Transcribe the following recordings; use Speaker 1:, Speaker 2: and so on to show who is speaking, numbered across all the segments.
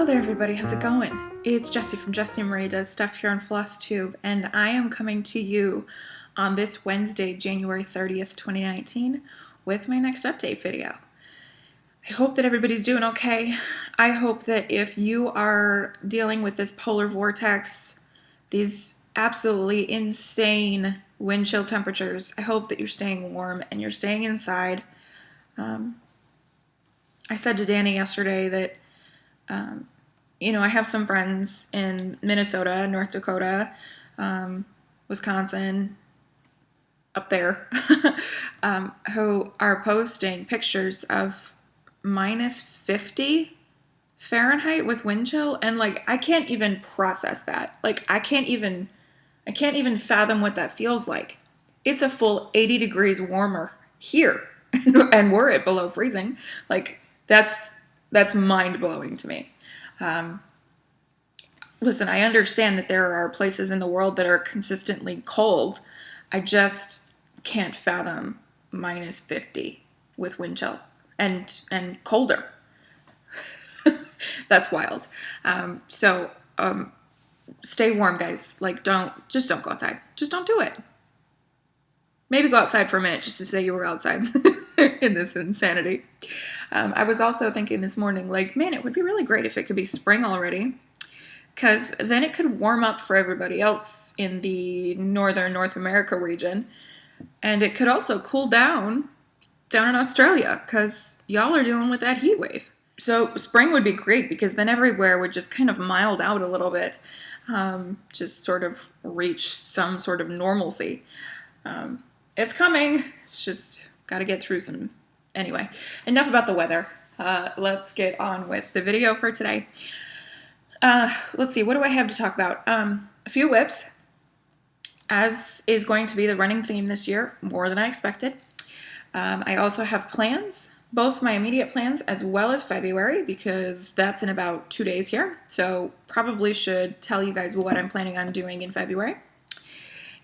Speaker 1: there everybody, how's it going? It's Jessie from Jessie Marie Does Stuff here on FlossTube, and I am coming to you on this Wednesday, January 30th, 2019 with my next update video. I hope that everybody's doing okay. I hope that if you are dealing with this polar vortex, these absolutely insane wind chill temperatures, I hope that you're staying warm and you're staying inside. I said to Danny yesterday that I have some friends in Minnesota, North Dakota, Wisconsin, up there, who are posting pictures of minus 50 Fahrenheit with wind chill, and I can't even process that. I can't even fathom what that feels like. It's a full 80 degrees warmer here, and we're at below freezing. That's mind-blowing to me. Listen, I understand that there are places in the world that are consistently cold. I just can't fathom minus 50 with wind chill and colder. That's wild. Stay warm, guys. Don't go outside. Just don't do it. Maybe go outside for a minute just to say you were outside in this insanity. I was also thinking this morning, man, it would be really great if it could be spring already, because then it could warm up for everybody else in the northern North America region, and it could also cool down in Australia, because y'all are dealing with that heat wave. So spring would be great, because then everywhere would just kind of mild out a little bit, just sort of reach some sort of normalcy. It's coming. It's just got to get through some. Anyway, enough about the weather. Let's get on with the video for today. Let's see, what do I have to talk about? A few whips, as is going to be the running theme this year, more than I expected. I also have plans, both my immediate plans as well as February, because that's in about 2 days here. So probably should tell you guys what I'm planning on doing in February.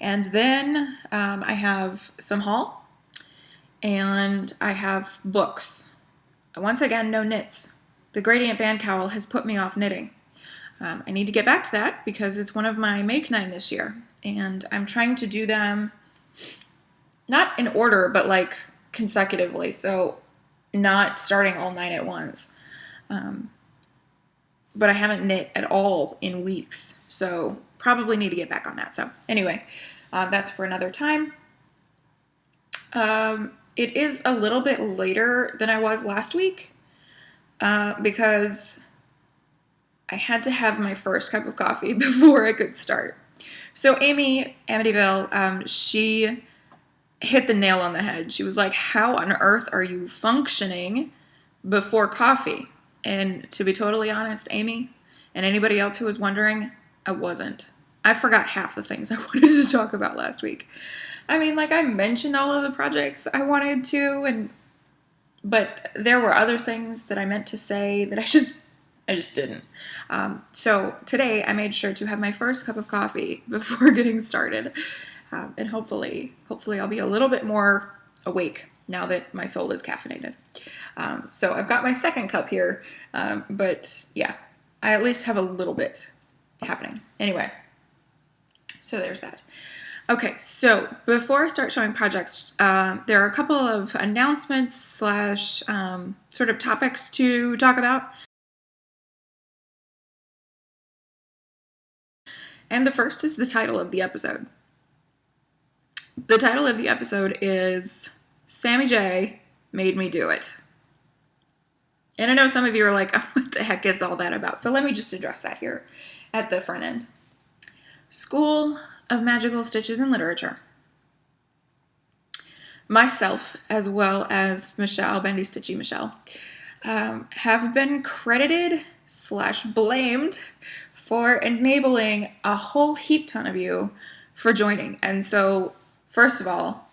Speaker 1: And then I have some haul. And I have books. Once again, no knits. The Gradient Band Cowl has put me off knitting. I need to get back to that because it's one of my Make 9 this year. And I'm trying to do them not in order, but consecutively. So not starting all 9 at once. But I haven't knit at all in weeks. So probably need to get back on that. So anyway, that's for another time. It is a little bit later than I was last week because I had to have my first cup of coffee before I could start. So Amy Amityville, she hit the nail on the head. She was like, how on earth are you functioning before coffee? And to be totally honest, Amy, and anybody else who was wondering, I wasn't. I forgot half the things I wanted to talk about last week. I mean, I mentioned all of the projects I wanted to, but there were other things that I meant to say that I just didn't. So today I made sure to have my first cup of coffee before getting started, and hopefully I'll be a little bit more awake now that my soul is caffeinated. So I've got my second cup here, but yeah, I at least have a little bit happening. Anyway, so there's that. Okay, so before I start showing projects, there are a couple of announcements / sort of topics to talk about. And the first is the title of the episode. The title of the episode is SammyJ Made Me Do It. And I know some of you are like, oh, what the heck is all that about? So let me just address that here at the front end. School of Magical Stitches and Literature. Myself, as well as Michelle, Bendy Stitchy Michelle, have been credited / blamed for enabling a whole heap ton of you for joining. And so, first of all,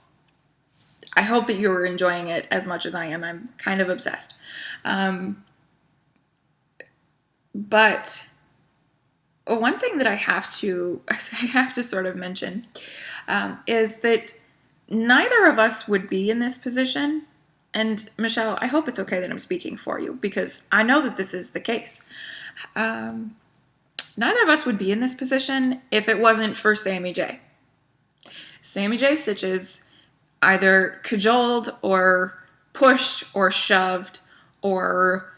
Speaker 1: I hope that you're enjoying it as much as I am. I'm kind of obsessed. But one thing that I have to sort of mention is that neither of us would be in this position And Michelle, I hope it's okay that I'm speaking for you, because I know that this is the case. Neither of us would be in this position if it wasn't for SammyJ. SammyJ Stitches either cajoled or pushed or shoved or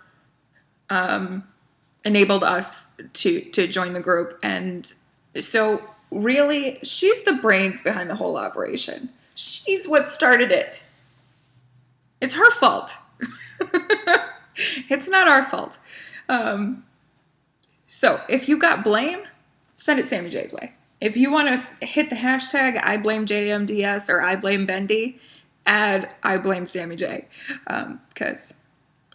Speaker 1: enabled us to join the group. And so really, she's the brains behind the whole operation. She's what started it. It's her fault. It's not our fault. So if you got blame, send it SammyJ's way. If you want to hit the hashtag I blame JMDS or I blame Bendy, add I blame SammyJ. Because,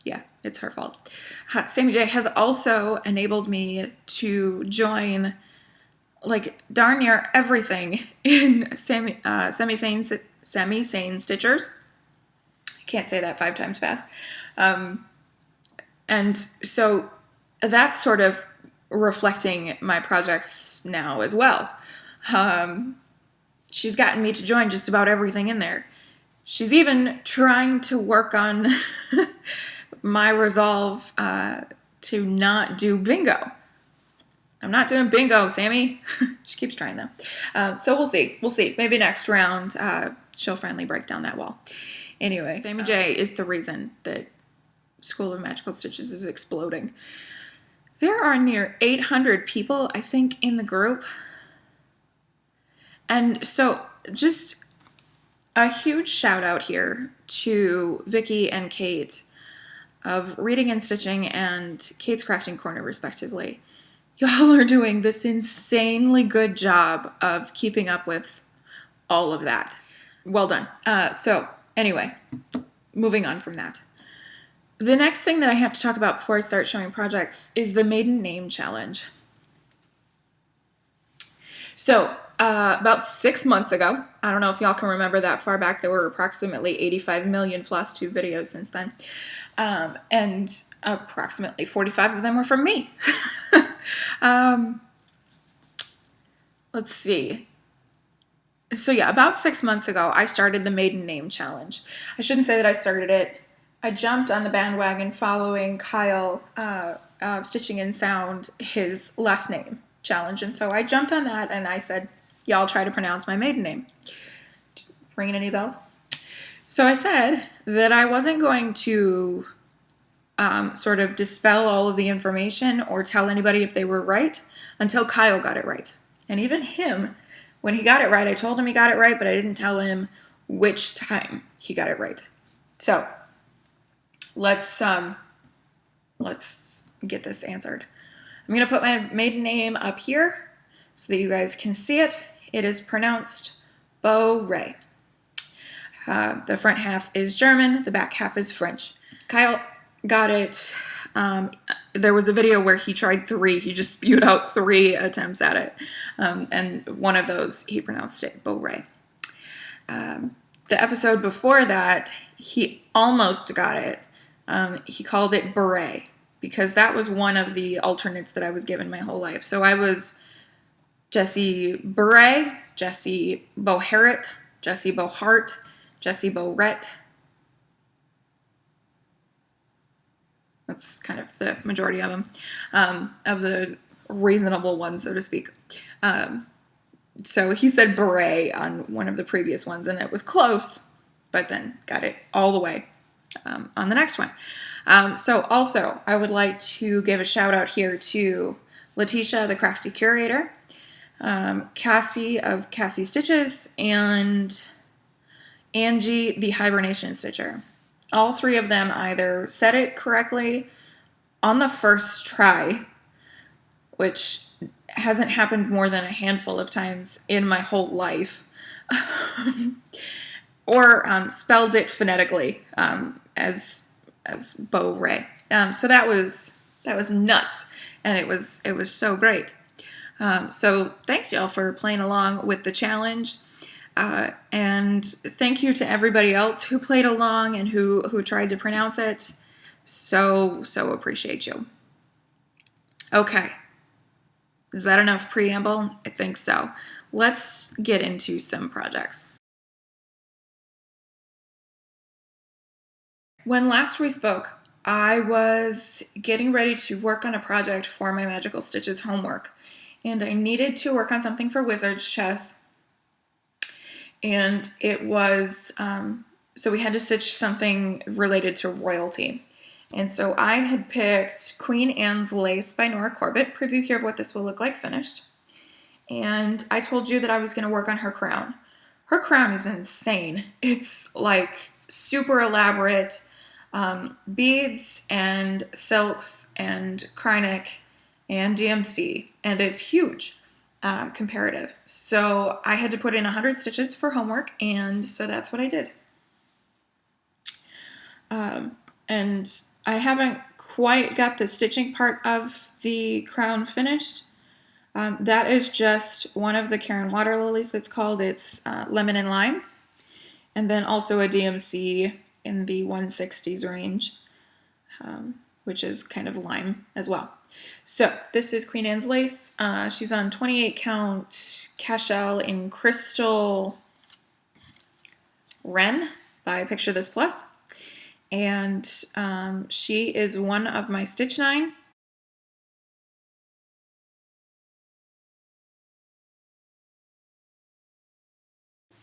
Speaker 1: yeah, it's her fault. SammyJ has also enabled me to join like darn near everything in Semi-Sane Stitchers. I can't say that 5 times fast. And so that's sort of reflecting my projects now as well. She's gotten me to join just about everything in there. She's even trying to work on my resolve to not do bingo. I'm not doing bingo, Sammy. She keeps trying though. So we'll see. We'll see. Maybe next round she'll finally break down that wall. Anyway, SammyJ is the reason that School of Magical Stitches is exploding. There are near 800 people, I think, in the group. And so just a huge shout out here to Vicky and Kate of Reading and Stitching and Kate's Crafting Corner, respectively. Y'all are doing this insanely good job of keeping up with all of that. Well done. So anyway, moving on from that. The next thing that I have to talk about before I start showing projects is the maiden name challenge. So about 6 months ago, I don't know if y'all can remember that far back, there were approximately 85 million FlossTube videos since then. And approximately 45 of them were from me. Let's see. So yeah, about 6 months ago, I started the maiden name challenge. I shouldn't say that I started it. I jumped on the bandwagon following Kyle Stitching in Sound, his last name challenge. And so I jumped on that and I said, y'all try to pronounce my maiden name. Ringing any bells? So I said that I wasn't going to sort of dispel all of the information or tell anybody if they were right until Kyle got it right. And even him, when he got it right, I told him he got it right, but I didn't tell him which time he got it right. So let's get this answered. I'm going to put my maiden name up here so that you guys can see it. It is pronounced Beau Ray. The front half is German, the back half is French. Kyle got it. There was a video where he tried 3. He just spewed out 3 attempts at it. And one of those, he pronounced it Beau Ray. The episode before that, he almost got it. He called it Beret because that was one of the alternates that I was given my whole life. So I was Jessie Beret, Jessie Bohart, Jessie Bohart, Jessie Boret. That's kind of the majority of them, of the reasonable ones, so to speak. So he said beret on one of the previous ones, and it was close, but then got it all the way on the next one. So also, I would like to give a shout out here to Letitia, the Crafty Curator, Cassie of Cassie Stitches, and Angie, the Hibernation Stitcher. All 3 of them either said it correctly on the first try, which hasn't happened more than a handful of times in my whole life, or spelled it phonetically as Beau Ray. So that was nuts, and it was so great. So thanks y'all for playing along with the challenge. And thank you to everybody else who played along and who tried to pronounce it. So appreciate you. Okay. Is that enough preamble? I think so. Let's get into some projects. When last we spoke, I was getting ready to work on a project for my Magical Stitches homework, and I needed to work on something for Wizard's Chess, and it was, so we had to stitch something related to royalty. And so I had picked Queen Anne's Lace by Nora Corbett, preview here of what this will look like finished. And I told you that I was going to work on her crown. Her crown is insane. It's like super elaborate, beads and silks and Krynic and DMC, and it's huge, comparative. So I had to put in 100 stitches for homework, and so that's what I did. And I haven't quite got the stitching part of the crown finished. That is just one of the Karen Water Lilies that's called. It's Lemon and Lime. And then also a DMC in the 160s range, which is kind of lime as well. So this is Queen Anne's Lace. She's on 28 count cashel in Crystal Wren by Picture This Plus. And she is one of my Stitch 9.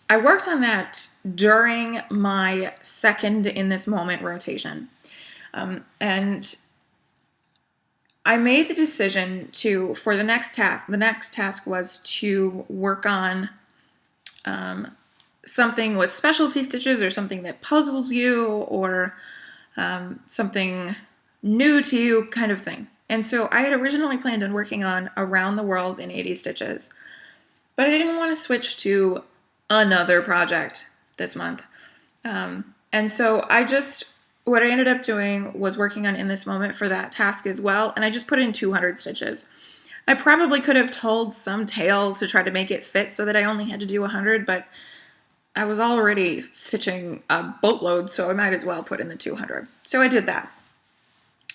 Speaker 1: I worked on that during my second In This Moment rotation. And I made the decision for the next task was to work on something with specialty stitches or something that puzzles you or something new to you kind of thing. And so I had originally planned on working on Around the World in 80 Stitches, but I didn't want to switch to another project this month. And so what I ended up doing was working on In This Moment for that task as well, and I just put in 200 stitches. I probably could have told some tail to try to make it fit so that I only had to do 100, but I was already stitching a boatload, so I might as well put in the 200. So I did that.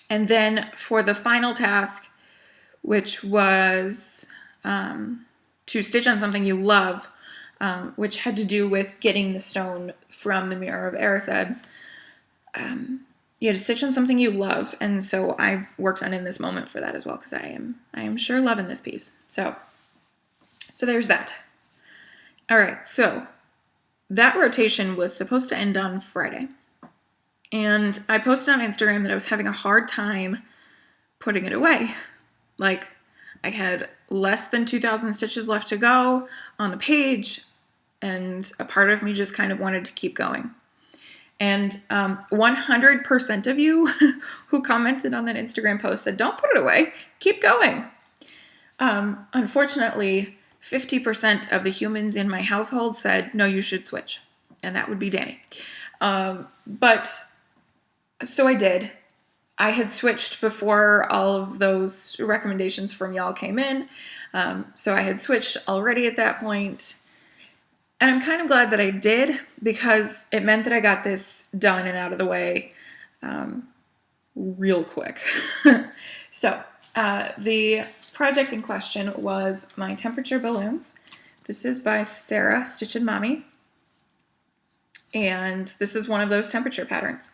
Speaker 1: And then for the final task, which was to stitch on something you love, which had to do with getting the stone from the Mirror of Erised, you had to stitch on something you love, and so I worked on In This Moment for that as well, because I am sure loving this piece. So there's that. All right, so that rotation was supposed to end on Friday, and I posted on Instagram that I was having a hard time putting it away. Like, I had less than 2,000 stitches left to go on the page, and a part of me just kind of wanted to keep going. And 100% of you who commented on that Instagram post said, don't put it away, keep going. Unfortunately, 50% of the humans in my household said, no, you should switch. And that would be Danny. But so I did. I had switched before all of those recommendations from y'all came in. So I had switched already at that point. And I'm kind of glad that I did, because it meant that I got this done and out of the way real quick. So the project in question was my temperature balloons. This is by Sarah Stitch and Mommy. And this is one of those temperature patterns.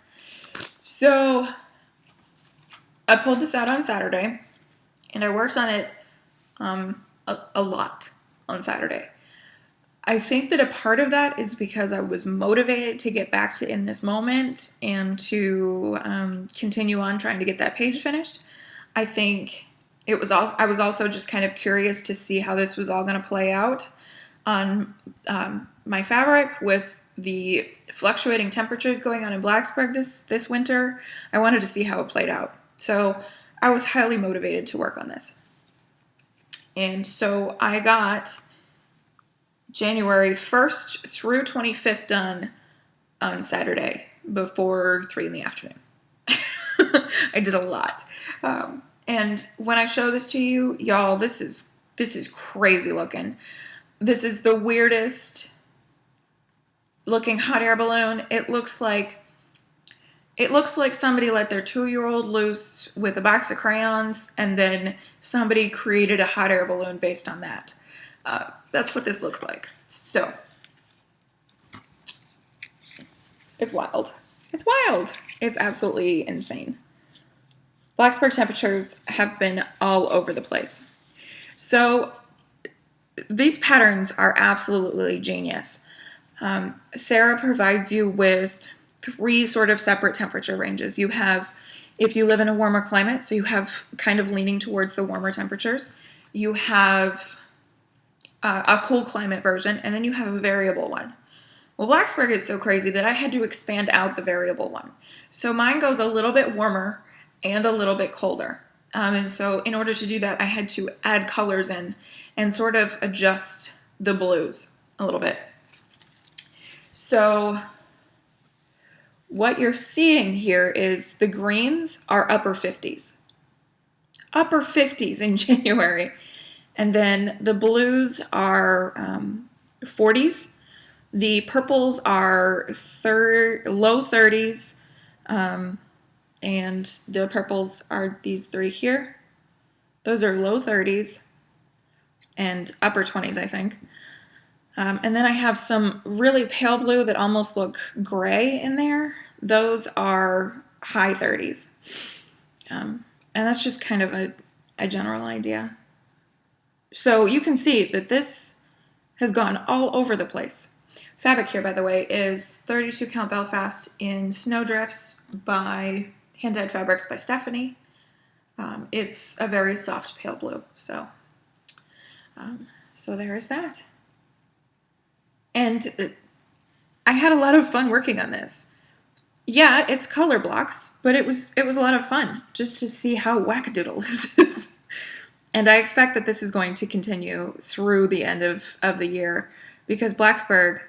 Speaker 1: So I pulled this out on Saturday, and I worked on it a lot on Saturday. I think that a part of that is because I was motivated to get back to In This Moment and to continue on trying to get that page finished. I think I was also just kind of curious to see how this was all going to play out on my fabric with the fluctuating temperatures going on in Blacksburg this winter. I wanted to see how it played out. So I was highly motivated to work on this. And so I got January 1st through 25th done on Saturday before 3 in the afternoon. I did a lot. And when I show this to you, y'all, this is crazy looking. This is the weirdest looking hot air balloon. It looks like somebody let their 2-year-old loose with a box of crayons, and then somebody created a hot air balloon based on that. That's what this looks like. So, it's wild. It's wild. It's absolutely insane. Blacksburg temperatures have been all over the place. So these patterns are absolutely genius. Sarah provides you with 3 sort of separate temperature ranges. You have, if you live in a warmer climate, so you have kind of leaning towards the warmer temperatures. You have a cool climate version, and then you have a variable one. Well, Blacksburg is so crazy that I had to expand out the variable one. So mine goes a little bit warmer and a little bit colder. And so in order to do that, I had to add colors in and sort of adjust the blues a little bit. So what you're seeing here is the greens are upper 50s. Upper 50s in January. And then the blues are 40s. The purples are low 30s. And the purples are these 3 here. Those are low 30s and upper 20s, I think. And then I have some really pale blue that almost look gray in there. Those are high 30s. And that's just kind of a general idea. So you can see that this has gone all over the place. Fabric here, by the way, is 32 count Belfast in Snowdrifts by Hand Dyed Fabrics by Stephanie. It's a very soft pale blue, so there is that. And I had a lot of fun working on this. Yeah, it's color blocks, but it was a lot of fun just to see how wackadoodle this is. And I expect that this is going to continue through the end of the year, because Blacksburg,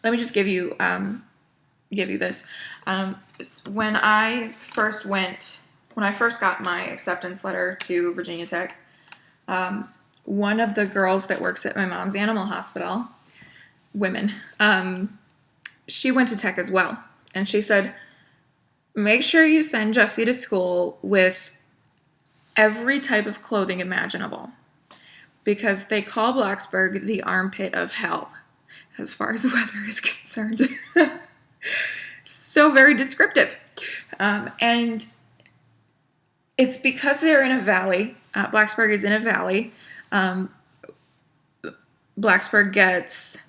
Speaker 1: let me just give you this. When I first got my acceptance letter to Virginia Tech, one of the girls that works at my mom's animal hospital, she went to Tech as well. And she said, make sure you send Jessie to school with every type of clothing imaginable, because they call Blacksburg the armpit of hell as far as weather is concerned. So very descriptive. And it's because they're in a valley. Blacksburg is in a valley. Blacksburg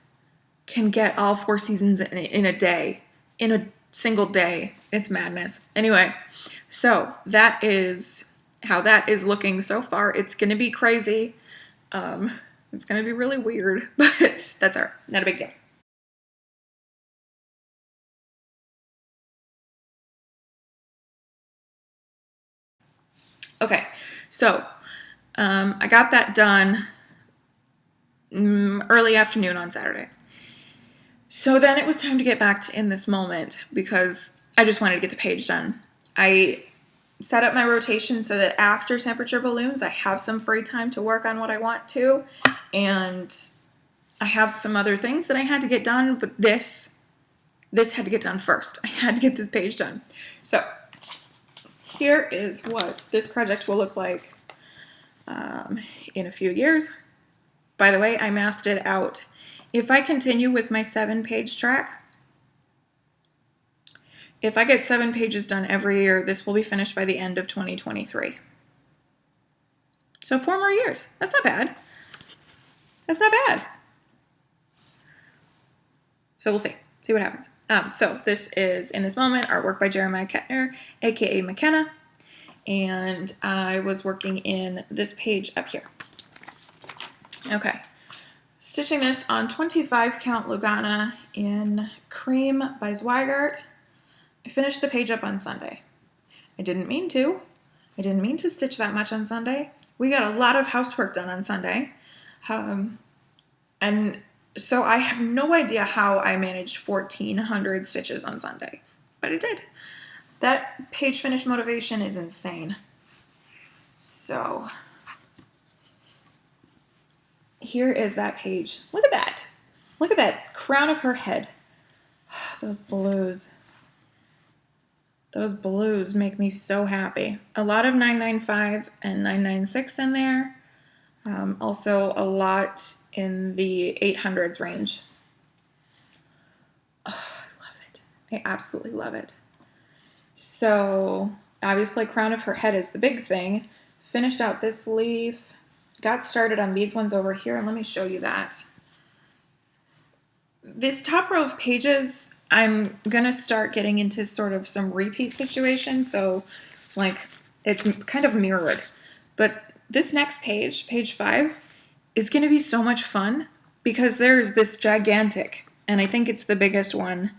Speaker 1: can get all 4 seasons in a day, in a single day. It's madness. Anyway, so that is how that is looking so far. It's going to be crazy. It's going to be really weird, but that's all right. Not a big deal. Okay, so I got that done early afternoon on Saturday. So then it was time to get back to In This Moment, because I just wanted to get the page done. I set up my rotation so that after temperature balloons, I have some free time to work on what I want to, and I have some other things that I had to get done, but this had to get done first. I had to get this page done. So here is what this project will look like in a few years. By the way, I mathed it out. If I continue with my 7-page track, if I get 7 pages done every year, this will be finished by the end of 2023. So 4 more years. That's not bad. That's not bad. So we'll see what happens. So this is In This Moment, artwork by Jeremiah Kettner, aka McKenna, and I was working in this page up here. Okay, stitching this on 25 count Lugana in Cream by Zweigart. I finished the page up on Sunday. I didn't mean to stitch that much on Sunday. We got a lot of housework done on Sunday, and so I have no idea how I managed 1,400 stitches on Sunday, but I did. That page finish motivation is insane. So here is that page. Look at that. Look at that crown of her head. Those blues. Those blues make me so happy. A lot of 995 and 996 in there. Also a lot in the 800s range. Oh, I love it. I absolutely love it. So obviously crown of her head is the big thing. Finished out this leaf, got started on these ones over here, and let me show you that. This top row of pages, I'm gonna start getting into sort of some repeat situations, so like it's kind of mirrored. But this next page, page 5, is gonna be so much fun because there's this gigantic, and I think it's the biggest one,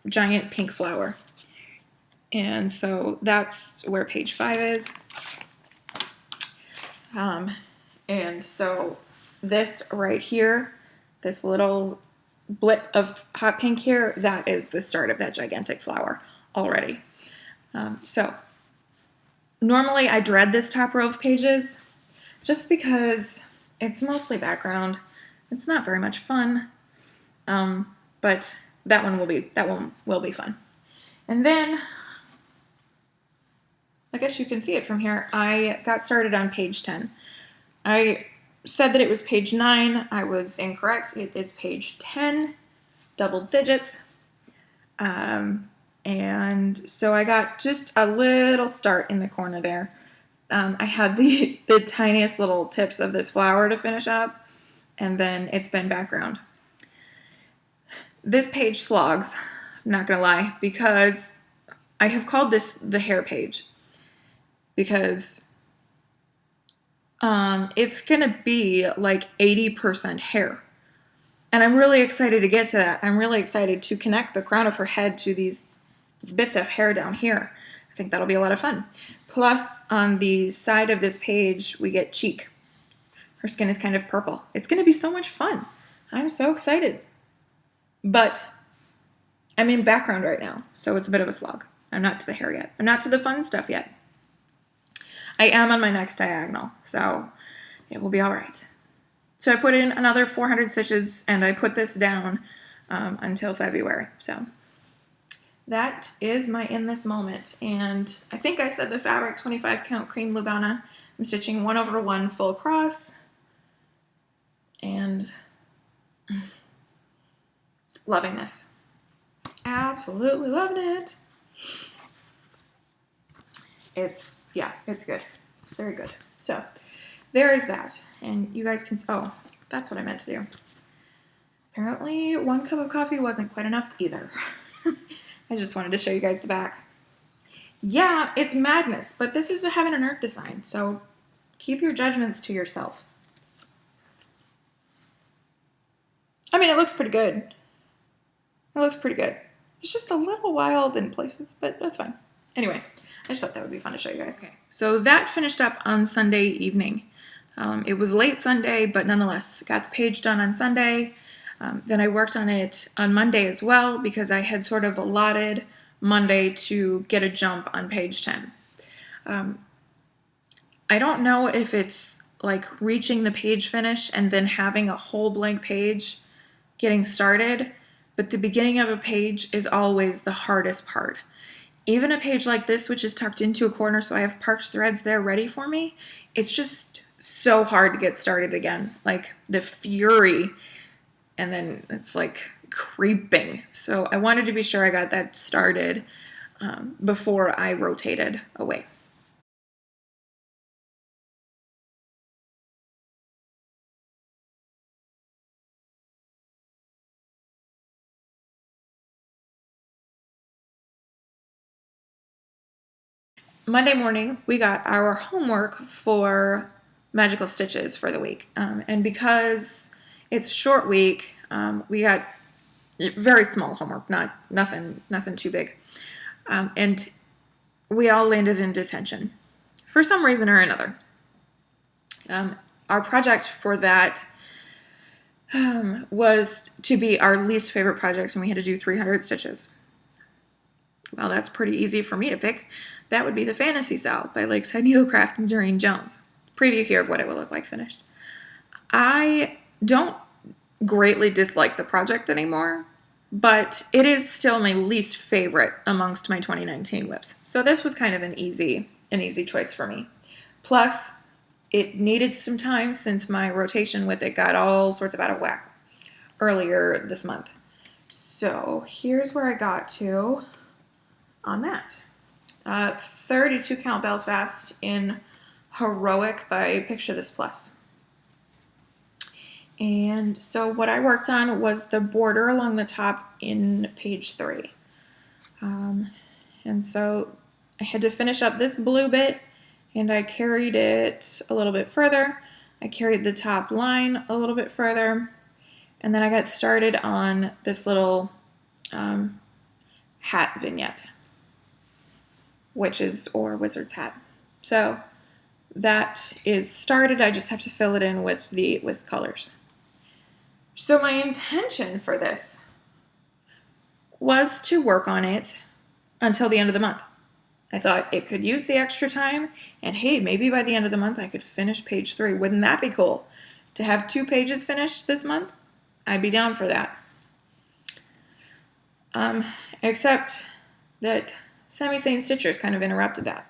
Speaker 1: giant pink flower. And so that's where page 5 is. And so this right here, this little blip of hot pink here, that is the start of that gigantic flower already. So normally I dread this top row of pages just because it's mostly background. It's not very much fun, but that one will be fun. And then, I guess you can see it from here, I got started on page 10. I said that it was page 9. I was incorrect. It is page 10, double digits. And so I got just a little start in the corner there. I had the tiniest little tips of this flower to finish up, and then it's been background. This page slogs, I'm not gonna lie, because I have called this the hair page, because it's gonna be like 80% hair. And I'm really excited to get to that. I'm really excited to connect the crown of her head to these bits of hair down here. I think that'll be a lot of fun. Plus, on the side of this page, we get cheek. Her skin is kind of purple. It's gonna be so much fun. I'm so excited. But I'm in background right now, so it's a bit of a slog. I'm not to the hair yet. I'm not to the fun stuff yet. I am on my next diagonal, so it will be all right. So I put in another 400 stitches, and I put this down until February. So that is my in this moment. And I think I said the fabric 25 count cream Lugana. I'm stitching 1/1 full cross, and loving this. Absolutely loving it. It's good. It's very good. So there is that. And you guys can, oh, that's what I meant to do. Apparently 1 cup of coffee wasn't quite enough either. I just wanted to show you guys the back. Yeah, it's madness, but this is a heaven and earth design, so keep your judgments to yourself. I mean, it looks pretty good. It looks pretty good. It's just a little wild in places, but that's fine. Anyway, I just thought that would be fun to show you guys. Okay, so that finished up on Sunday evening. It was late Sunday, but nonetheless, got the page done on Sunday. Then I worked on it on Monday as well because I had sort of allotted Monday to get a jump on page 10. I don't know if it's like reaching the page finish and then having a whole blank page getting started, but the beginning of a page is always the hardest part. Even a page like this, which is tucked into a corner so I have parked threads there ready for me, it's just so hard to get started again. Like the fury, and then it's like creeping. So I wanted to be sure I got that started before I rotated away. Monday morning, we got our homework for Magical Stitches for the week. And because it's a short week, we got very small homework, nothing too big. And we all landed in detention for some reason or another. Our project for that was to be our least favorite project, and we had to do 300 stitches. Well, that's pretty easy for me to pick. That would be the Fantasy Cell by Lakeside Needlecraft and Doreen Jones. Preview here of what it will look like finished. I don't greatly dislike the project anymore, but it is still my least favorite amongst my 2019 whips. So this was kind of an easy choice for me. Plus, it needed some time since my rotation with it got all sorts of out of whack earlier this month. So here's where I got to on that. 32 count Belfast in Heroic by Picture This Plus. And so what I worked on was the border along the top in page 3. And so I had to finish up this blue bit, and I carried it a little bit further. I carried the top line a little bit further, and then I got started on this little hat vignette, witches or wizard's hat. So that is started. I just have to fill it in with colors. So my intention for this was to work on it until the end of the month. I thought it could use the extra time, and hey, maybe by the end of the month I could finish page 3. Wouldn't that be cool? To have 2 pages finished this month? I'd be down for that. Except that SammyJ Stitchers kind of interrupted that.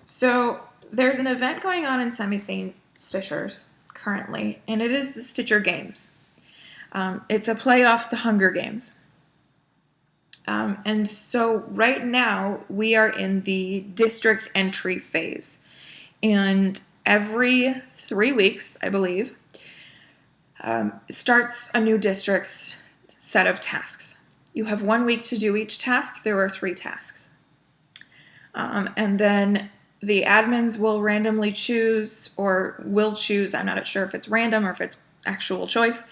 Speaker 1: So there's an event going on in SammyJ Stitchers currently, and it is the Stitcher Games. It's a play off the Hunger Games. And so right now we are in the district entry phase. And every 3 weeks, I believe, starts a new district's set of tasks. You have 1 week to do each task. There are 3 tasks. And then the admins will randomly choose, or will choose, I'm not sure if it's random or if it's actual choice,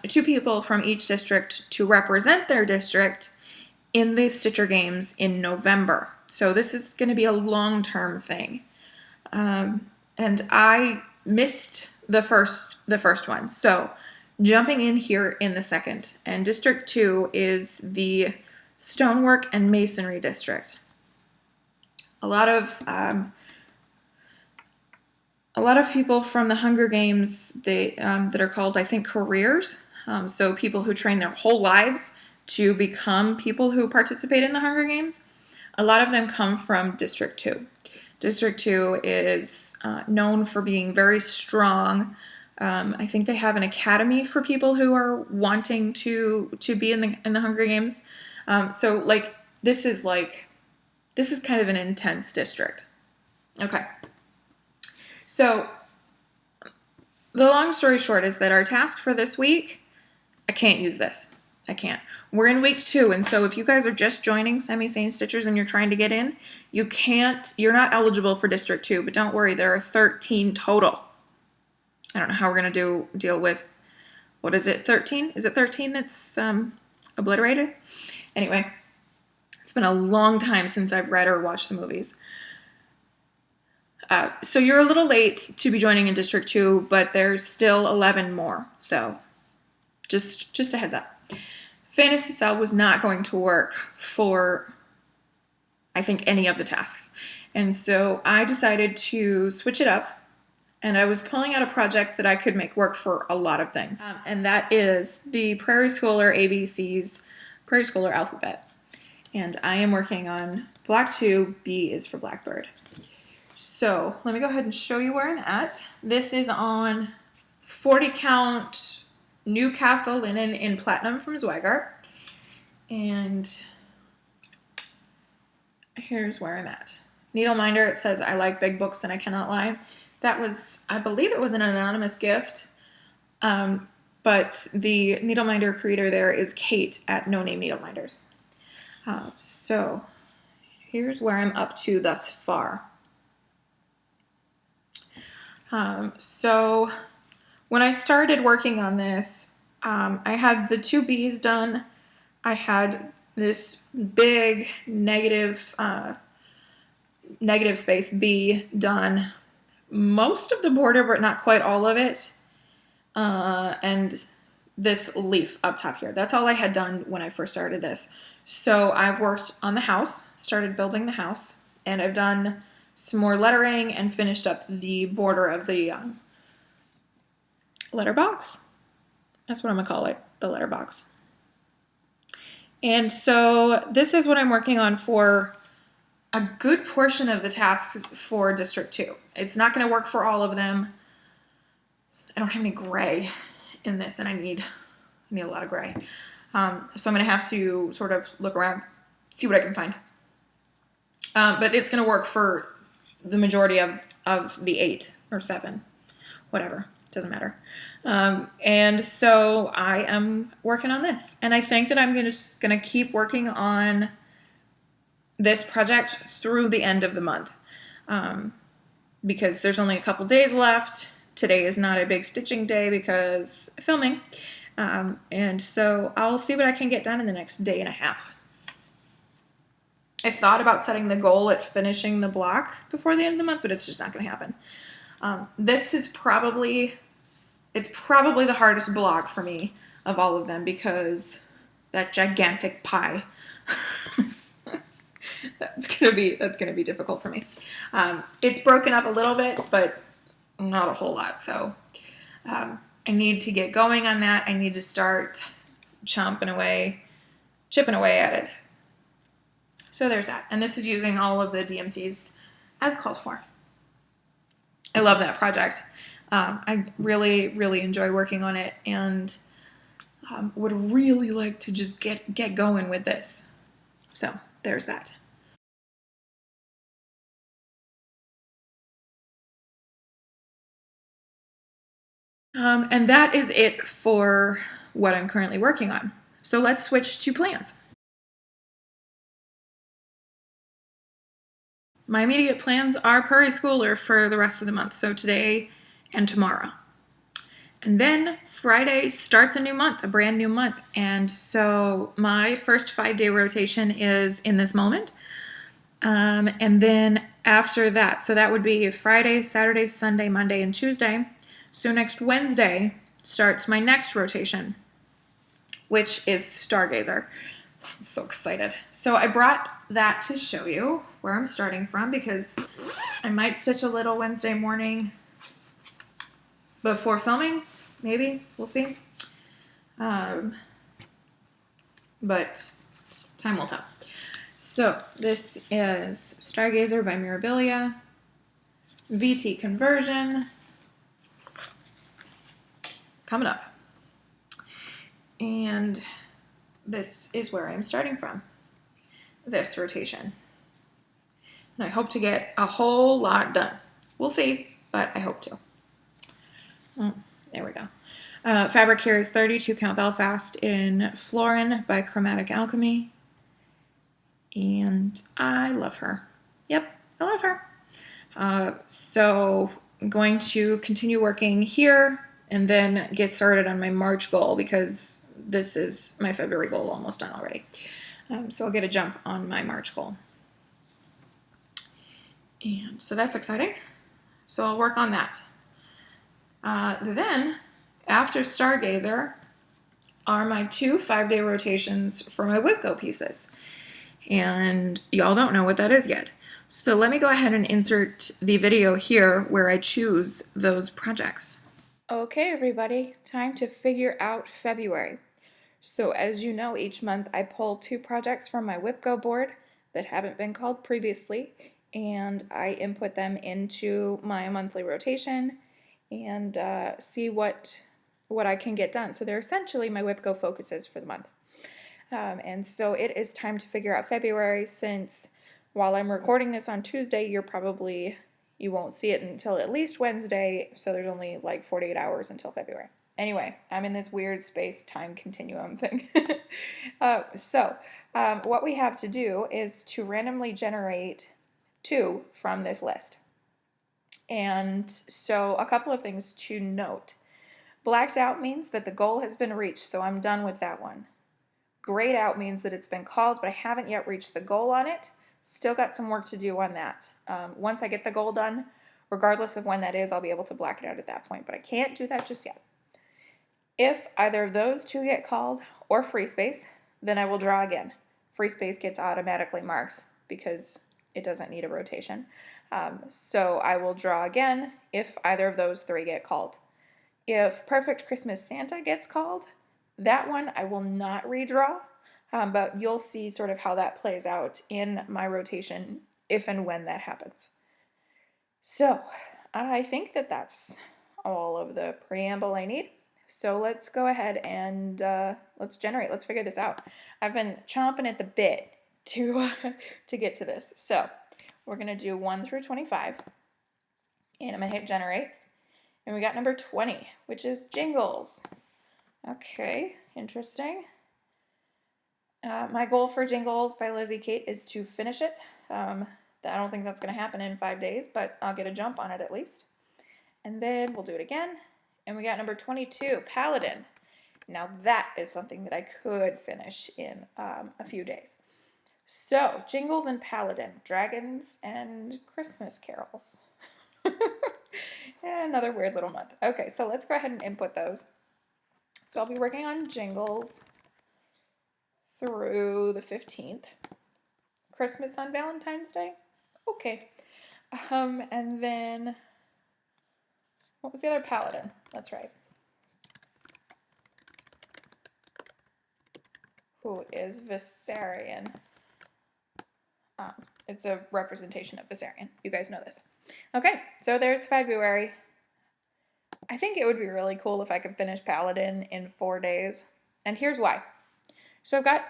Speaker 1: 2 people from each district to represent their district in the Stitcher Games in November. So this is going to be a long-term thing. And I missed the first one. So jumping in here in the second. And District 2 is the Stonework and Masonry District. A lot of people from the Hunger Games, that are called, I think, careers. So people who train their whole lives to become people who participate in the Hunger Games. A lot of them come from District 2. District 2 is known for being very strong. I think they have an academy for people who are wanting to be in the Hunger Games. So this is kind of an intense district. Okay. So the long story short is that our task for this week, I can't use this. I can't. We're in week 2, and so if you guys are just joining SammyJ Stitchers and you're trying to get in, you're not eligible for District 2, but don't worry, there are 13 total. I don't know how we're going to deal with, what is it, 13? Is it 13 that's obliterated? Anyway, it's been a long time since I've read or watched the movies. So you're a little late to be joining in District 2, but there's still 11 more, so just a heads up. Fantasy Cell was not going to work for, I think, any of the tasks. And so I decided to switch it up, and I was pulling out a project that I could make work for a lot of things. And that is the Prairie Schooler ABC's Prairie Schooler alphabet. And I am working on Block 2, B is for Blackbird. So let me go ahead and show you where I'm at. This is on 40 count Newcastle linen in platinum from Zweigart. And here's where I'm at. Needle Minder, it says, I like big books and I cannot lie. That was, I believe it was an anonymous gift. But the Needle Minder creator there is Kate at No Name Needle Minders. So here's where I'm up to thus far. So when I started working on this, I had the 2 B's done. I had this big negative space B done. Most of the border, but not quite all of it. And this leaf up top here. That's all I had done when I first started this. So I worked on the house, started building the house, and I've done some more lettering and finished up the border of the letterbox. That's what I'm going to call it, the letterbox. And so this is what I'm working on for a good portion of the tasks for District 2. It's not going to work for all of them. I don't have any gray. in this, and I need a lot of gray. So I'm going to have to sort of look around, see what I can find. But it's going to work for the majority of the 8 or 7, whatever. Doesn't matter. And so I am working on this. And I think that I'm just going to keep working on this project through the end of the month. Because there's only a couple days left. Today is not a big stitching day because filming. And so I'll see what I can get done in the next day and a half. I thought about setting the goal at finishing the block before the end of the month, but it's just not going to happen. This is probably the hardest block for me of all of them because that gigantic pie. That's gonna be difficult for me. It's broken up a little bit, but not a whole lot. So I need to get going on that. I need to start chipping away at it. So there's that. And this is using all of the DMCs as called for. I love that project. I really, really enjoy working on it, and would really like to just get going with this. So there's that. And that is it for what I'm currently working on. So let's switch to plans. My immediate plans are Prairie Schooler for the rest of the month, so today and tomorrow. And then Friday starts a new month, a brand new month. And so my first 5-day rotation is in this moment. And then after that, so that would be Friday, Saturday, Sunday, Monday, and Tuesday. So next Wednesday starts my next rotation, which is Stargazer. I'm so excited. So I brought that to show you where I'm starting from because I might stitch a little Wednesday morning before filming. Maybe. We'll see. But time will tell. So this is Stargazer by Mirabilia, VT conversion, coming up. And this is where I'm starting from, this rotation. And I hope to get a whole lot done. We'll see, but I hope to. There we go. Fabric here is 32 count Belfast in Florin by Chromatic Alchemy. And I love her. Yep, I love her. So I'm going to continue working here and then get started on my March goal because this is my February goal almost done already. So I'll get a jump on my March goal. And so that's exciting. So I'll work on that. Then, after Stargazer, are my 2 5-day rotations for my Whipco pieces. And y'all don't know what that is yet. So let me go ahead and insert the video here where I choose those projects. Okay, everybody, time to figure out February. So as you know, each month I pull 2 projects from my Whipco board that haven't been called previously, and I input them into my monthly rotation and see what I can get done. So they're essentially my Whipco focuses for the month. And so it is time to figure out February, since while I'm recording this on Tuesday, you won't see it until at least Wednesday, so there's only like 48 hours until February. Anyway, I'm in this weird space-time continuum thing. What we have to do is to randomly generate 2 from this list. And so a couple of things to note. Blacked out means that the goal has been reached, so I'm done with that one. Grayed out means that it's been called, but I haven't yet reached the goal on it. Still got some work to do on that. Once I get the goal done, regardless of when that is, I'll be able to black it out at that point, but I can't do that just yet. If either of those 2 get called or free space, then I will draw again. Free space gets automatically marked because it doesn't need a rotation. So I will draw again if either of those 3 get called. If Perfect Christmas Santa gets called, that one I will not redraw, but you'll see sort of how that plays out in my rotation if and when that happens. So I think that that's all of the preamble I need. So let's go ahead and let's generate. Let's figure this out. I've been chomping at the bit to to get to this. So we're gonna do 1 through 25, and I'm gonna hit generate, and we got number 20, which is jingles. Okay, interesting. My goal for Jingles by Lizzie Kate is to finish it. I don't think that's going to happen in 5 days, but I'll get a jump on it at least. And then we'll do it again. And we got number 22, Paladin. Now that is something that I could finish in a few days. So, Jingles and Paladin, Dragons and Christmas Carols. Another weird little month. Okay, so let's go ahead and input those. So I'll be working on Jingles through the 15th. Christmas on Valentine's Day? Okay. And then, what was the other? Paladin. That's right. Who is Viserion. It's a representation of Viserion. You guys know this. Okay, so there's February. I think it would be really cool if I could finish Paladin in 4 days. And here's why. So I've got,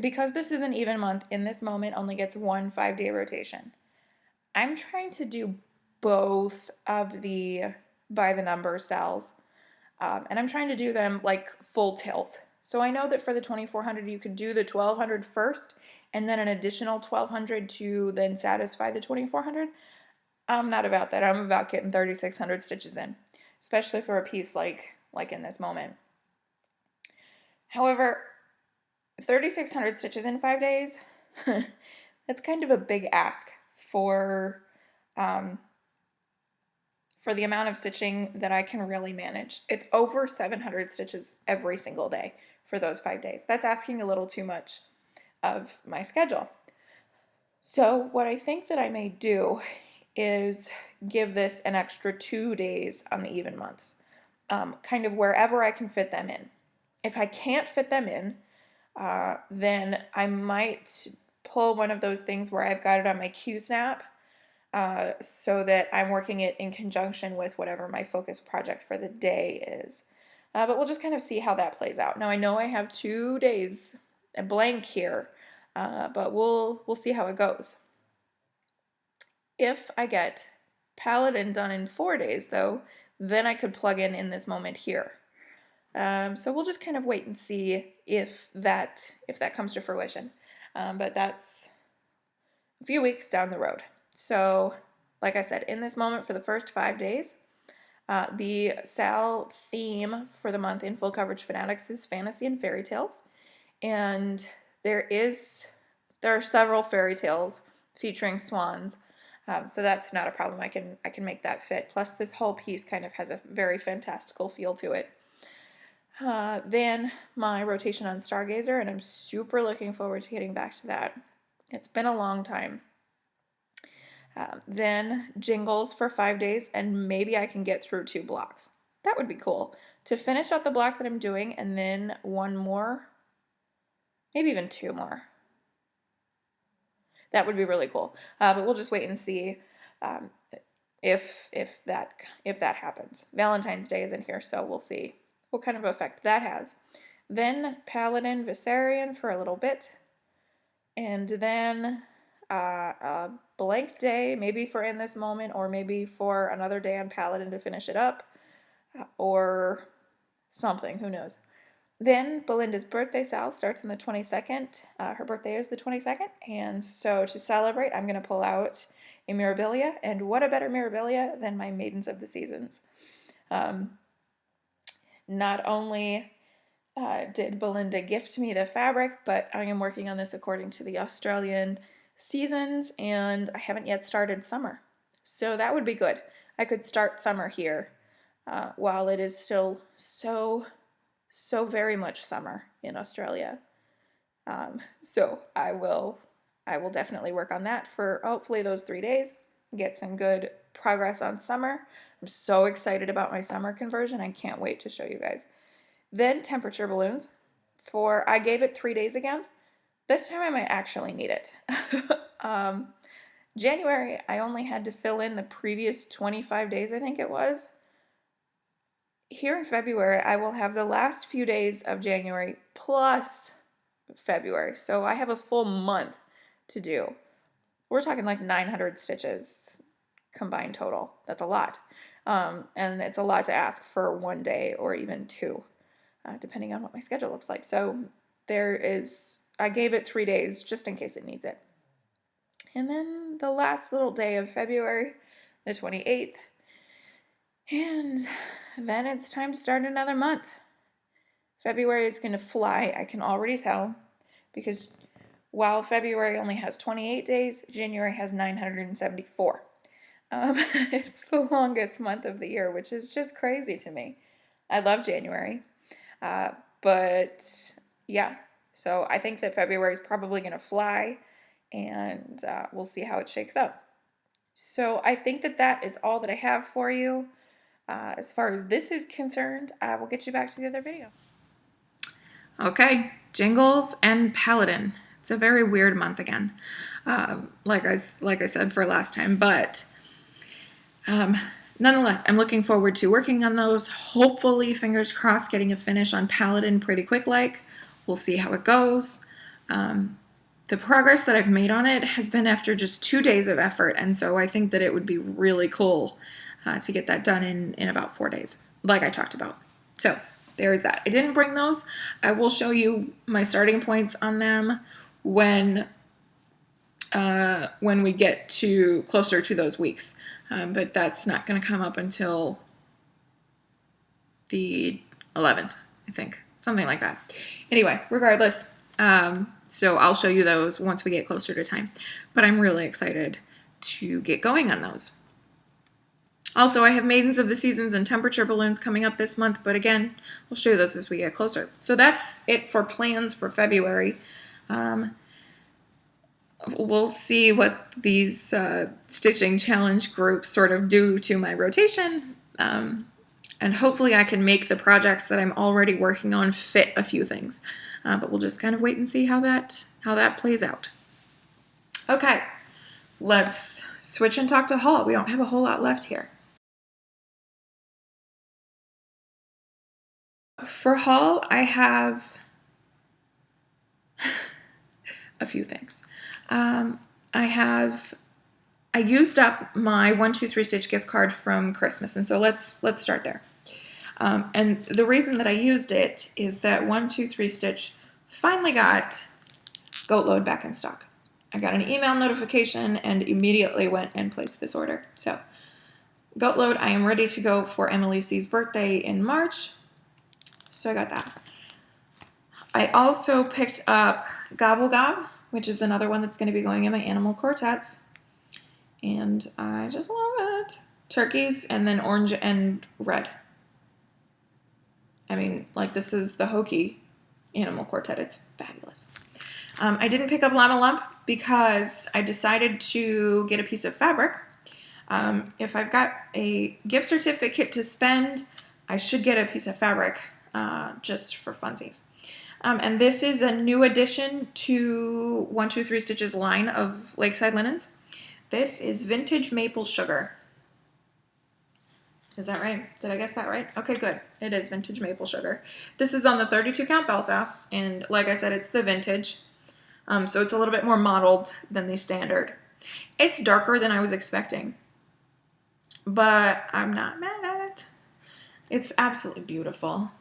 Speaker 1: because this is an even month, in this moment only gets 1 5-day rotation. I'm trying to do both of the by the number cells, and I'm trying to do them like full tilt. So I know that for the 2400 you could do the 1200 first, and then an additional 1200 to then satisfy the 2400. I'm not about that. I'm about getting 3600 stitches in, especially for a piece like in this moment. However, 3600 stitches in 5 days, that's kind of a big ask for the amount of stitching that I can really manage. It's over 700 stitches every single day for those 5 days. That's asking a little too much of my schedule. So what I think that I may do is give this an extra 2 days on the even months, kind of wherever I can fit them in. If I can't fit them in, then I might pull one of those things where I've got it on my Q-snap, so that I'm working it in conjunction with whatever my focus project for the day is. But we'll just kind of see how that plays out. Now I know I have 2 days blank here, but we'll see how it goes. If I get Paladin done in 4 days, though, then I could plug in this moment here. So we'll just kind of wait and see if that comes to fruition. But that's a few weeks down the road. So, like I said, in this moment for the first 5 days, the Sal theme for the month in Full Coverage Fanatics is fantasy and fairy tales. And there are several fairy tales featuring swans. So that's not a problem. I can make that fit. Plus, this whole piece kind of has a very fantastical feel to it. Then my rotation on Stargazer, and I'm super looking forward to getting back to that. It's been a long time. Then Jingles for 5 days, and maybe I can get through 2 blocks. That would be cool. To finish up the block that I'm doing, and then 1 more, maybe even 2 more. That would be really cool. But we'll just wait and see if that happens. Valentine's Day is in here, so we'll see what kind of effect that has. Then Paladin Viserion for a little bit, and then a blank day, maybe for in this moment, or maybe for another day on Paladin to finish it up, or something, who knows. Then Belinda's birthday Sal starts on the 22nd. Her birthday is the 22nd, and so to celebrate, I'm going to pull out a Mirabilia, and what a better Mirabilia than my Maidens of the Seasons. Not only did Belinda gift me the fabric, but I am working on this according to the Australian seasons, and I haven't yet started summer. So that would be good. I could start summer here while it is still so very much summer in Australia. So I will definitely work on that for hopefully those 3 days, get some good progress on summer. I'm so excited about my summer conversion. I can't wait to show you guys. Then temperature balloons. I gave it 3 days again. This time I might actually need it. January, I only had to fill in the previous 25 days, I think it was. here in February, I will have the last few days of January plus February. So I have a full month to do. We're talking like 900 stitches combined total. That's a lot. And it's a lot to ask for one day or even two, depending on what my schedule looks like. So I gave it 3 days just in case it needs it. And then the last little day of February, the 28th. And then it's time to start another month. February is going to fly, I can already tell, because while February only has 28 days, January has 974. It's the longest month of the year, which is just crazy to me. I love January. But yeah, so I think that February is probably going to fly, and we'll see how it shakes out. So I think that that is all that I have for you. As far as this is concerned, I will get you back to the other video. Okay, Jingles and Paladin. It's a very weird month again, like I said for last time, but nonetheless, I'm looking forward to working on those. Hopefully, fingers crossed, getting a finish on Paladin pretty quick like. We'll see how it goes. The progress that I've made on it has been after just 2 days of effort, and so I think that it would be really cool to get that done in about 4 days, like I talked about. So there's that. I didn't bring those. I will show you my starting points on them when we get to closer to those weeks. But that's not going to come up until the 11th, I think. Something like that. Anyway, regardless, so I'll show you those once we get closer to time. But I'm really excited to get going on those. Also, I have Maidens of the Seasons and Temperature Balloons coming up this month, but again, we'll show you those as we get closer. So that's it for plans for February. We'll see what these stitching challenge groups sort of do to my rotation, and hopefully I can make the projects that I'm already working on fit a few things. But we'll just kind of wait and see how that plays out. Okay, let's switch and talk to haul. We don't have a whole lot left here. For haul, I have a few things. I used up my 1-2-3 Stitch gift card from Christmas, and so let's start there. And the reason that I used it is that 1-2-3 Stitch finally got Goat Load back in stock. I got an email notification and immediately went and placed this order. So Goat Load, I am ready to go for Emily C's birthday in March. So I got that. I also picked up Gobble Gob, which is another one that's going to be going in my animal quartets. And I just love it. Turkeys and then orange and red. I mean, like, this is the Hokey animal quartet. It's fabulous. I didn't pick up Llama Lump because I decided to get a piece of fabric. If I've got a gift certificate to spend, I should get a piece of fabric just for funsies. And this is a new addition to 1-2-3 Stitch's line of Lakeside linens. This is Vintage Maple Sugar. Is that right? Did I guess that right? Okay, good. It is Vintage Maple Sugar. This is on the 32 count Belfast, and like I said, it's the vintage. So it's a little bit more mottled than the standard. It's darker than I was expecting, but I'm not mad at it. It's absolutely beautiful.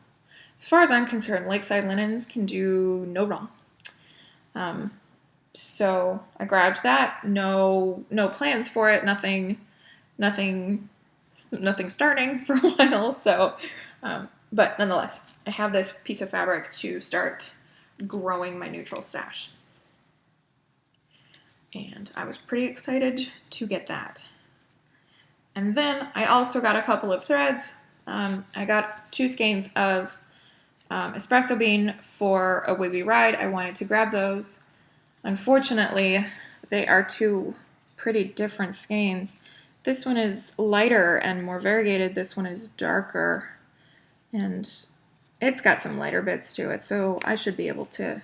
Speaker 1: As far as I'm concerned, Lakeside linens can do no wrong. So I grabbed that. No plans for it. Nothing starting for a while. So, but nonetheless, I have this piece of fabric to start growing my neutral stash. And I was pretty excited to get that. And then I also got a couple of threads. I got 2 skeins of espresso bean for a wavy ride. I wanted to grab those. Unfortunately, they are 2 pretty different skeins. This one is lighter and more variegated. This one is darker, and it's got some lighter bits to it, so I should be able to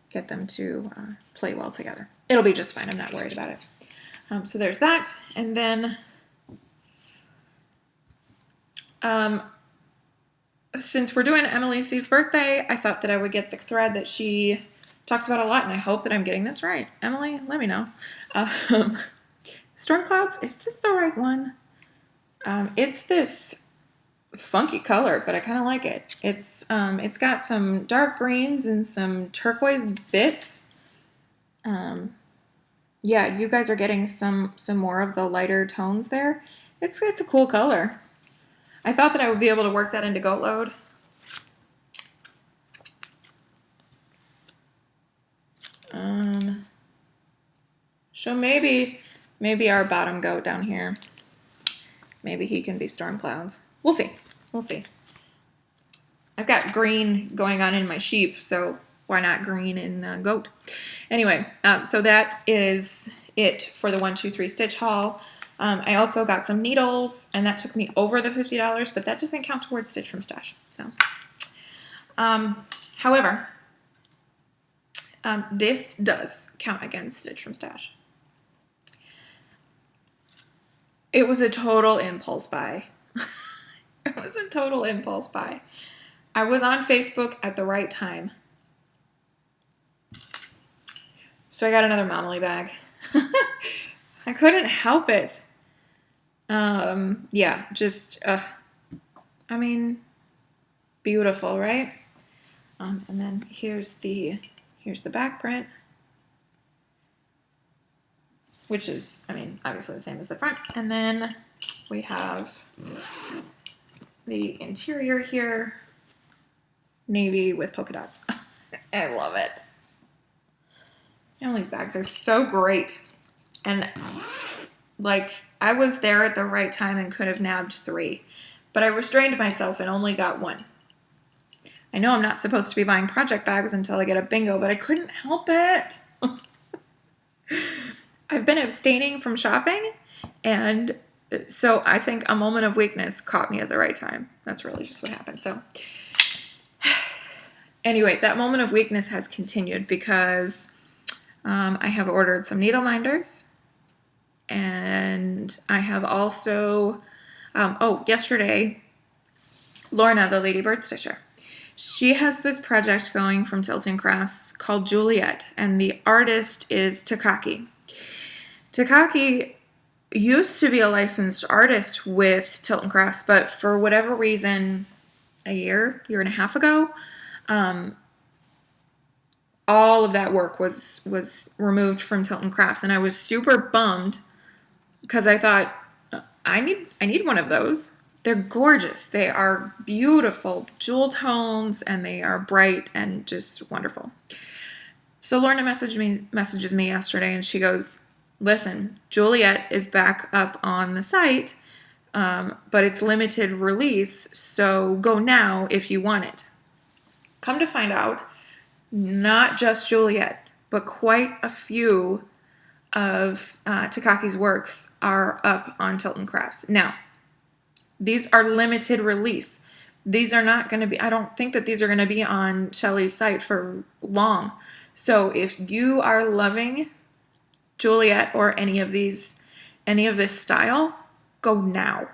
Speaker 1: get them to play well together. It'll be just fine. I'm not worried about it. So there's that, and then since we're doing Emily C's birthday, I thought that I would get the thread that she talks about a lot, and I hope that I'm getting this right. Emily, let me know. Storm Clouds, is this the right one? It's this funky color, but I kind of like it. It's got some dark greens and some turquoise bits. Yeah, you guys are getting some more of the lighter tones there. It's a cool color. I thought that I would be able to work that into Goat Load. So maybe our bottom goat down here, maybe he can be Storm Clouds. We'll see. We'll see. I've got green going on in my sheep, so why not green in goat? Anyway, so that is it for the 1, 2, 3 stitch haul. I also got some needles, and that took me over the $50, but that doesn't count towards Stitch from Stash. So, however, this does count against Stitch from Stash. It was a total impulse buy. It was a total impulse buy. I was on Facebook at the right time. So I got another Momily bag. I couldn't help it. Yeah, just, I mean, beautiful, right? And then here's the back print, which is, I mean, obviously the same as the front. And then we have the interior here, navy with polka dots. I love it. Emily's bags are so great. And like, I was there at the right time and could have nabbed 3, but I restrained myself and only got 1. I know I'm not supposed to be buying project bags until I get a bingo, but I couldn't help it. I've been abstaining from shopping, and so I think a moment of weakness caught me at the right time. That's really just what happened. So anyway, that moment of weakness has continued because I have ordered some needle minders, and I have also, yesterday, Lorna, the Ladybird Stitcher, she has this project going from Tilting Crafts called Juliet, and the artist is Takaki. Takaki used to be a licensed artist with Tilting Crafts, but for whatever reason, a year and a half ago, all of that work was removed from Tilting Crafts, and I was super bummed because I thought, I need one of those. They're gorgeous. They are beautiful jewel tones, and they are bright and just wonderful. So Lorna messages me yesterday, and she goes, listen, Juliet is back up on the site, but it's limited release, so go now if you want it. Come to find out, not just Juliet, but quite a few of Takaki's works are up on Tilting Crafts. Now, these are limited release. These are not going to be, I don't think that these are going to be on Shelly's site for long. So if you are loving Juliet or any of this style, go now.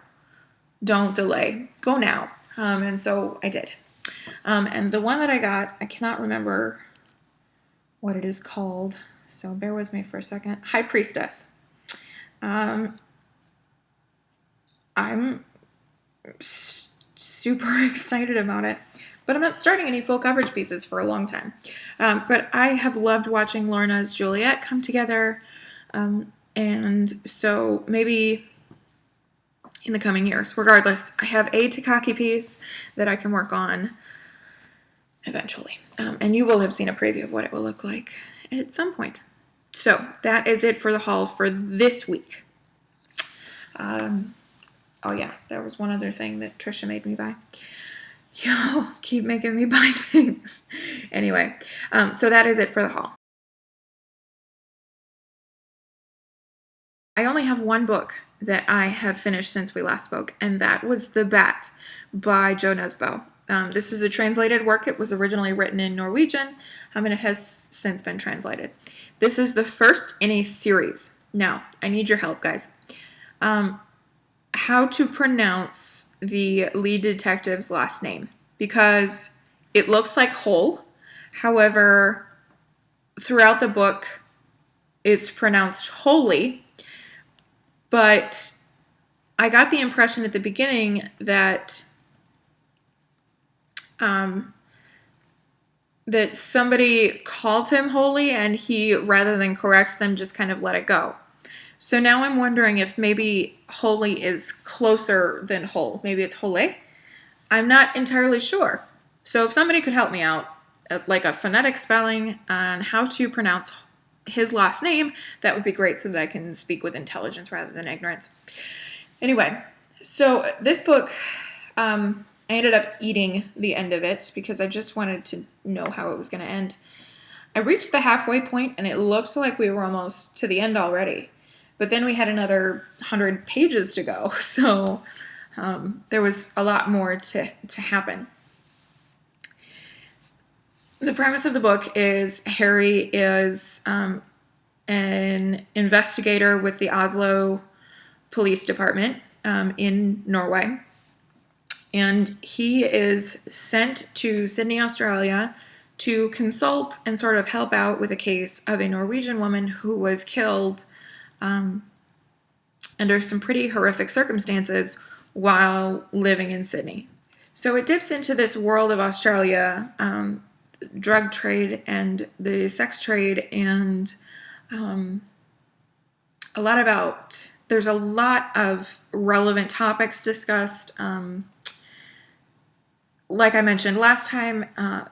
Speaker 1: Don't delay. Go now. And so I did. And the one that I got, I cannot remember what it is called, so bear with me for a second. High Priestess. I'm super excited about it, but I'm not starting any full coverage pieces for a long time. But I have loved watching Lorna's Juliet come together, and so maybe in the coming years. Regardless, I have a Takaki piece that I can work on eventually, and you will have seen a preview of what it will look like at some point. So that is it for the haul for this week. Oh yeah, there was one other thing that Trisha made me buy. Y'all keep making me buy things. Anyway, so that is it for the haul. I only have one book that I have finished since we last spoke, and that was The Bat by Jo Nesbø. This is a translated work. It was originally written in Norwegian, and it has since been translated. This is the first in a series. Now, I need your help, guys. How to pronounce the lead detective's last name? because it looks like whole. However, throughout the book, it's pronounced holy. But I got the impression at the beginning that that somebody called him holy, and he, rather than correct them, just kind of let it go. So now I'm wondering if maybe holy is closer than whole. Maybe it's hole. I'm not entirely sure. So if somebody could help me out, like a phonetic spelling on how to pronounce his last name, that would be great, so that I can speak with intelligence rather than ignorance. Anyway, so this book, I ended up eating the end of it because I just wanted to know how it was going to end. I reached the halfway point, and it looked like we were almost to the end already. But then we had another 100 pages to go, so there was a lot more to happen. The premise of the book is Harry is an investigator with the Oslo Police Department in Norway. And he is sent to Sydney, Australia to consult and sort of help out with a case of a Norwegian woman who was killed under some pretty horrific circumstances while living in Sydney. So it dips into this world of Australia, drug trade and the sex trade, and there's a lot of relevant topics discussed. Like I mentioned last time,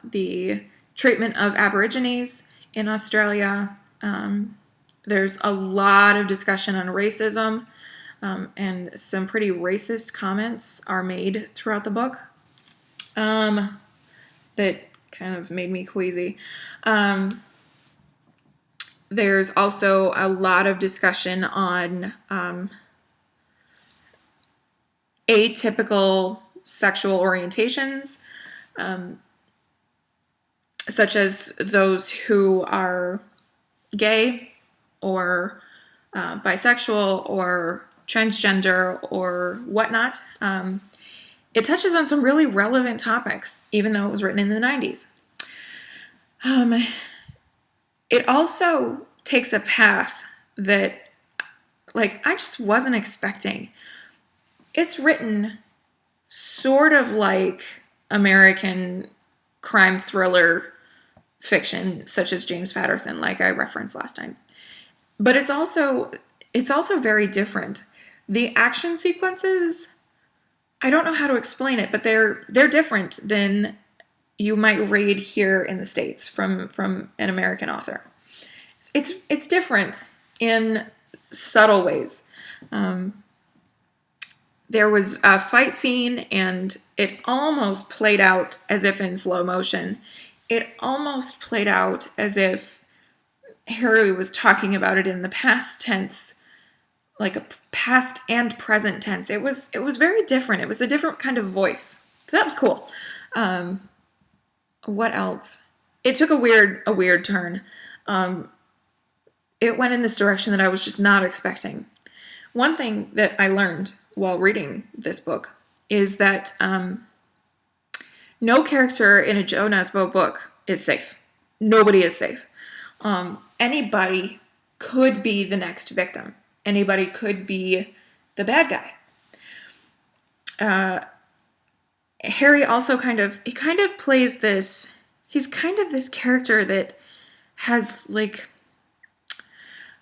Speaker 1: the treatment of Aborigines in Australia. There's a lot of discussion on racism, and some pretty racist comments are made throughout the book that kind of made me queasy. There's also a lot of discussion on atypical sexual orientations, such as those who are gay or bisexual or transgender or whatnot. It touches on some really relevant topics, even though it was written in the 90s. It also takes a path that, like, I just wasn't expecting. It's written sort of like American crime thriller fiction, such as James Patterson, like I referenced last time. But it's also very different. The action sequences, I don't know how to explain it, but they're different than you might read here in the States from an American author. It's different in subtle ways. There was a fight scene, and it almost played out as if in slow motion. It almost played out as if Harry was talking about it in the past tense, like a past and present tense. It was very different. It was a different kind of voice. So that was cool. What else? It took a weird turn. It went in this direction that I was just not expecting. One thing that I learned while reading this book is that no character in a Joe Nesbo book is safe. Nobody is safe. Anybody could be the next victim. Anybody could be the bad guy. Harry also kind of plays this. He's kind of this character that has like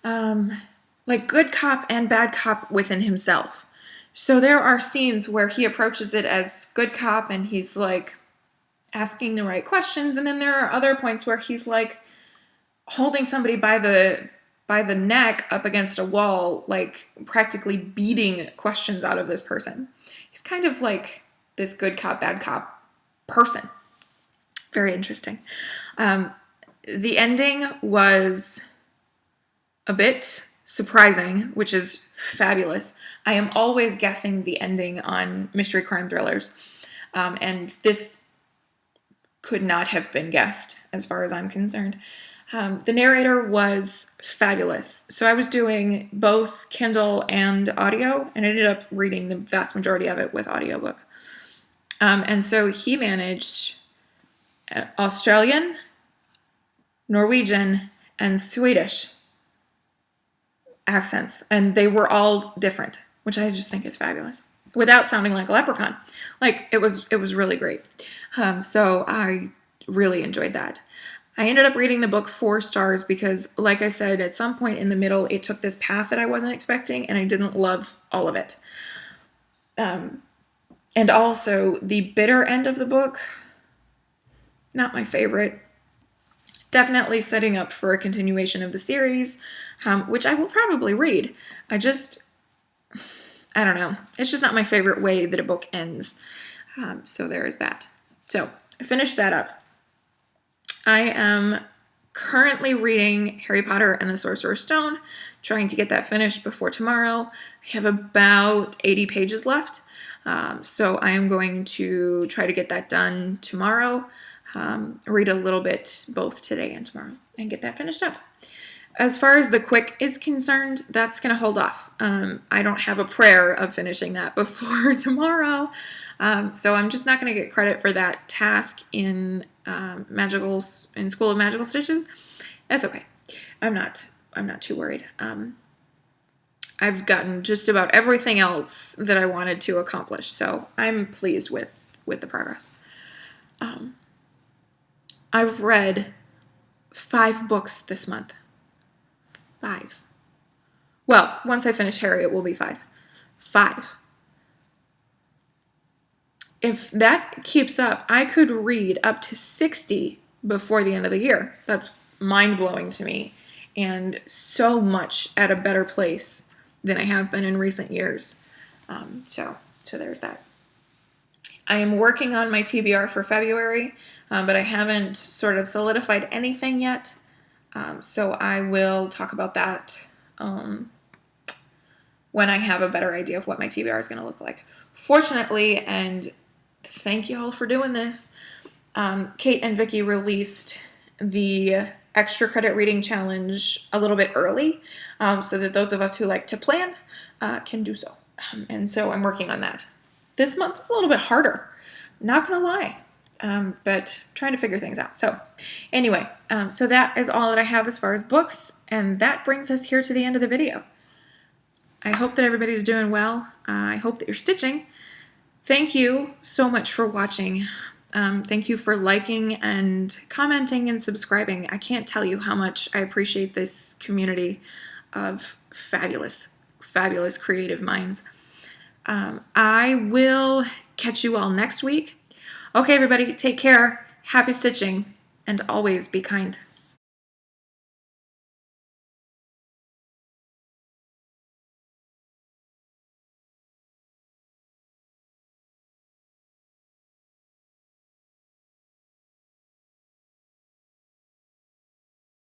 Speaker 1: good cop and bad cop within himself. So there are scenes where he approaches it as good cop and he's like asking the right questions, and then there are other points where he's like holding somebody by the neck up against a wall, like practically beating questions out of this person. He's kind of like this good cop, bad cop person. Very interesting. The ending was a bit surprising, which is fabulous. I am always guessing the ending on mystery crime thrillers, and this could not have been guessed as far as I'm concerned. The narrator was fabulous. So I was doing both Kindle and audio, and I ended up reading the vast majority of it with audiobook. And so he managed Australian, Norwegian, and Swedish accents. And they were all different, which I just think is fabulous, without sounding like a leprechaun. Like, it was really great. So I really enjoyed that. I ended up reading the book 4 stars because, like I said, at some point in the middle, it took this path that I wasn't expecting, and I didn't love all of it. And also, the bitter end of the book, not my favorite. Definitely setting up for a continuation of the series, which I will probably read. I don't know. It's just not my favorite way that a book ends. So there is that. So I finished that up. I am currently reading Harry Potter and the Sorcerer's Stone, trying to get that finished before tomorrow. I have about 80 pages left, so I am going to try to get that done tomorrow, read a little bit both today and tomorrow, and get that finished up. As far as the quick is concerned, that's going to hold off. I don't have a prayer of finishing that before tomorrow, so I'm just not going to get credit for that task in School of Magical Stitches. That's okay. I'm not too worried. I've gotten just about everything else that I wanted to accomplish, so I'm pleased with the progress. I've read 5 books this month. 5. Well, once I finish Harry, it will be 5. 5. If that keeps up, I could read up to 60 before the end of the year. That's mind-blowing to me, and so much at a better place than I have been in recent years. So there's that. I am working on my TBR for February, but I haven't sort of solidified anything yet. So I will talk about that when I have a better idea of what my TBR is going to look like. Fortunately, and thank you all for doing this, Kate and Vicky released the extra credit reading challenge a little bit early, so that those of us who like to plan can do so. And so I'm working on that. This month is a little bit harder, not gonna lie, but trying to figure things out. So anyway, so that is all that I have as far as books, and that brings us here to the end of the video. I hope that everybody's doing well. I hope that you're stitching. Thank you so much for watching. Thank you for liking and commenting and subscribing. I can't tell you how much I appreciate this community of fabulous, fabulous creative minds. I will catch you all next week. Okay, everybody, take care. Happy stitching, and always be kind.